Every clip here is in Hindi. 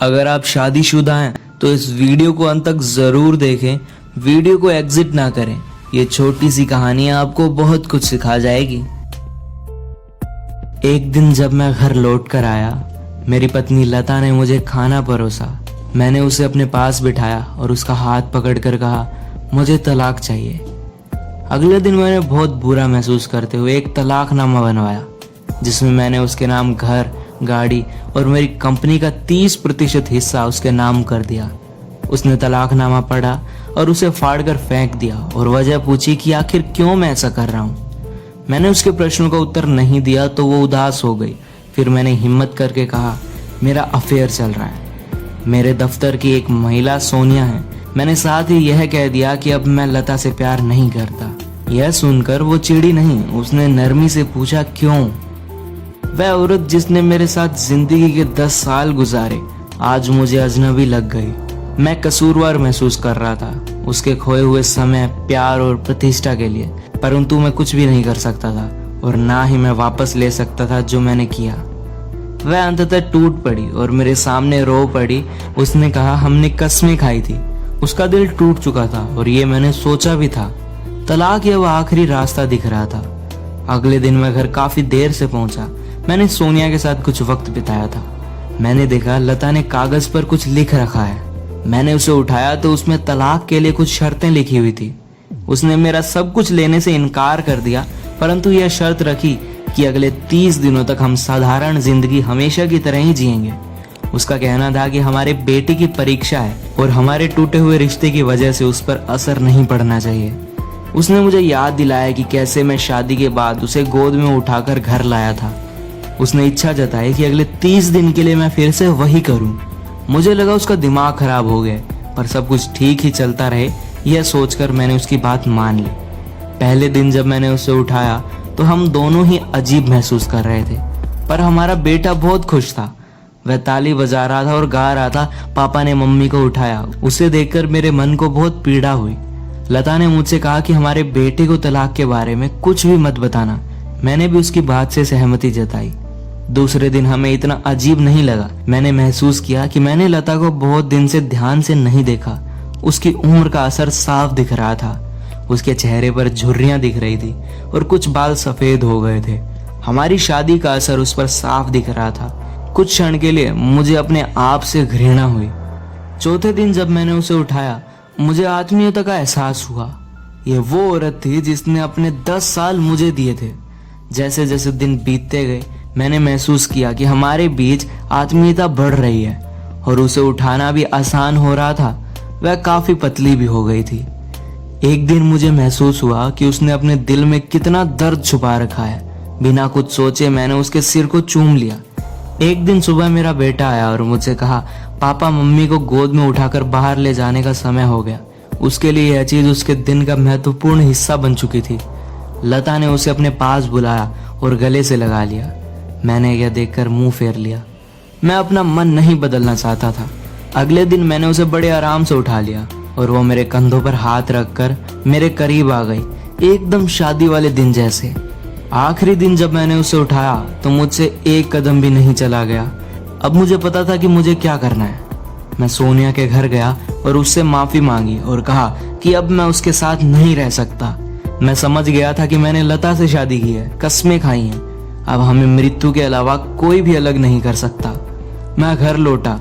अगर आप शादीशुदा हैं तो इस वीडियो को अंत तक जरूर देखें, वीडियो को एग्जिट ना करें। ये छोटी सी कहानी आपको बहुत कुछ सिखा जाएगी। एक दिन जब मैं घर लौट कर आया, मेरी पत्नी लता ने मुझे खाना परोसा। मैंने उसे अपने पास बिठाया और उसका हाथ पकड़कर कहा, मुझे तलाक चाहिए। अगले दिन मैंने बहुत बुरा महसूस करते हुए एक तलाकनामा बनवाया, जिसमें मैंने उसके नाम घर, गाड़ी और मेरी कंपनी का 30% हिस्सा उसके नाम कर दिया। उसने तलाकनामा पढ़ा और उसे फाड़कर फेंक दिया और वजह पूछी कि आखिर क्यों मैं ऐसा कर रहा हूँ। मैंने उसके प्रश्नों का उत्तर नहीं दिया तो वो उदास हो गई। फिर मैंने हिम्मत करके कहा, मेरा अफेयर चल रहा है। मेरे दफ्तर की एक महिला सोनिया है। मैंने साथ ही यह कह दिया कि अब मैं लता से प्यार नहीं करता। यह सुनकर वो चिढ़ी नहीं, उसने नरमी से पूछा क्यों। वह औरत जिसने मेरे साथ जिंदगी के 10 साल गुजारे, आज मुझे अजनबी लग गई। मैं कसूरवार महसूस कर रहा था उसके खोए हुए समय, प्यार और प्रतिष्ठा के लिए, परंतु मैं कुछ भी नहीं कर सकता था और ना ही मैं वापस ले सकता था जो मैंने किया। वह अंततः टूट पड़ी और मेरे सामने रो पड़ी। उसने कहा, हमने कस्में खाई थी। उसका दिल टूट चुका था और ये मैंने सोचा भी था। तलाक या वह आखिरी रास्ता दिख रहा था। अगले दिन मैं घर काफी देर से पहुंचा। मैंने सोनिया के साथ कुछ वक्त बिताया था। मैंने देखा लता ने कागज पर कुछ लिख रखा है। मैंने उसे उठाया तो उसमें तलाक के लिए कुछ शर्तें लिखी हुई थी। उसने मेरा सब कुछ लेने से इनकार कर दिया, परंतु यह शर्त रखी कि अगले 30 दिनों तक हम साधारण जिंदगी हमेशा की तरह ही जिएंगे। उसका कहना था कि हमारे बेटे की परीक्षा है और हमारे टूटे हुए रिश्ते की वजह से उस पर असर नहीं पड़ना चाहिए। उसने मुझे याद दिलाया कि कैसे मैं शादी के बाद उसे गोद में उठाकर घर लाया था। उसने इच्छा जताई कि अगले 30 दिन के लिए मैं फिर से वही करूं। मुझे लगा उसका दिमाग खराब हो गया, पर सब कुछ ठीक ही चलता रहे, यह सोचकर मैंने उसकी बात मान ली। पहले दिन जब मैंने उसे उठाया तो हम दोनों ही अजीब महसूस कर रहे थे, पर हमारा बेटा बहुत खुश था। वह ताली बजा रहा था और गा रहा था, पापा ने मम्मी को उठाया। उसे देखकर मेरे मन को बहुत पीड़ा हुई। लता ने मुझसे कहा कि हमारे बेटे को तलाक के बारे में कुछ भी मत बताना। मैंने भी उसकी बात से सहमति जताई। दूसरे दिन हमें इतना अजीब नहीं लगा। मैंने महसूस किया कि मैंने लता को बहुत दिन से ध्यान से नहीं देखा। उसकी उम्र का असर साफ दिख रहा था। उसके चेहरे पर झुर्रियां दिख रही थी और कुछ बाल सफेद हो गए थे। हमारी शादी का असर उस पर साफ दिख रहा था। कुछ क्षण के लिए मुझे अपने आप से घृणा हुई। चौथे दिन जब मैंने उसे उठाया, मुझे आत्मीयता का एहसास हुआ। यह वो औरत थी जिसने अपने 10 साल मुझे दिए थे। जैसे जैसे दिन बीतते गए, मैंने महसूस किया कि हमारे बीच आत्मीयता बढ़ रही है और उसे उठाना भी आसान हो रहा था। वह काफी पतली भी हो गई थी। एक दिन मुझे महसूस हुआ कि उसने अपने दिल में कितना दर्द छुपा रखा है। बिना कुछ सोचे मैंने उसके सिर को चूम लिया। एक दिन सुबह मेरा बेटा आया और मुझसे कहा, पापा मम्मी को गोद में उठाकर बाहर ले जाने का समय हो गया। उसके लिए यह चीज उसके दिन का महत्वपूर्ण हिस्सा बन चुकी थी। लता ने उसे अपने पास बुलाया और गले से लगा लिया। मैंने यह देखकर मुंह फेर लिया। मैं अपना मन नहीं बदलना चाहता था। अगले दिन मैंने उसे बड़े आराम से उठा लिया और वो मेरे कंधों पर हाथ रखकर मेरे करीब आ गई, एकदम शादी वाले दिन जैसे। आखिरी दिन जब मैंने उसे उठाया तो मुझसे एक कदम भी नहीं चला गया। अब मुझे पता था कि मुझे क्या करना है। मैं सोनिया के घर गया और उससे माफी मांगी और कहा कि अब मैं उसके साथ नहीं रह सकता। मैं समझ गया था कि मैंने लता से शादी की है, कस्में खाई हैं। अब हमें मृत्यु के अलावा कोई भी अलग नहीं कर सकता। मैं घर लौटा।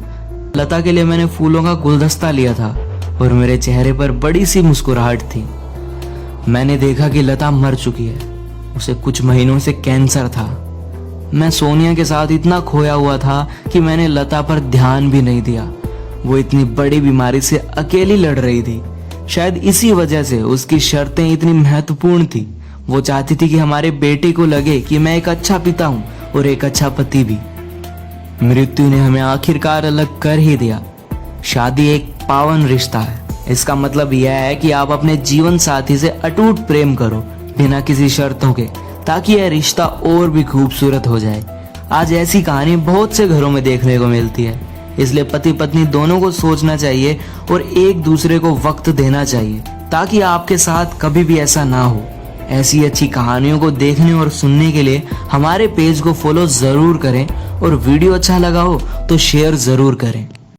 लता के लिए मैंने फूलों का गुलदस्ता लिया था और मेरे चेहरे पर बड़ी सी मुस्कुराहट थी। मैंने देखा कि लता मर चुकी है। उसे कुछ महीनों से कैंसर था। मैं सोनिया के साथ इतना खोया हुआ था कि मैंने लता पर ध्यान भी नहीं दिया। वो इतनी बड़ी बीमारी से अकेली लड़ रही थी। शायद इसी वजह से उसकी शर्तें इतनी महत्वपूर्ण थी। वो चाहती थी कि हमारे बेटे को लगे कि मैं एक अच्छा पिता हूँ और एक अच्छा पति भी। मृत्यु ने हमें आखिरकार अलग कर ही दिया। शादी एक पावन रिश्ता है। इसका मतलब यह है कि आप अपने जीवन साथी से अटूट प्रेम करो, बिना किसी शर्तों के, ताकि यह रिश्ता और भी खूबसूरत हो जाए। आज ऐसी कहानी बहुत से घरों में देखने को मिलती है। इसलिए पति पत्नी दोनों को सोचना चाहिए और एक दूसरे को वक्त देना चाहिए, ताकि आपके साथ कभी भी ऐसा ना हो। ऐसी अच्छी कहानियों को देखने और सुनने के लिए हमारे पेज को फॉलो जरूर करें और वीडियो अच्छा लगा हो तो शेयर जरूर करें।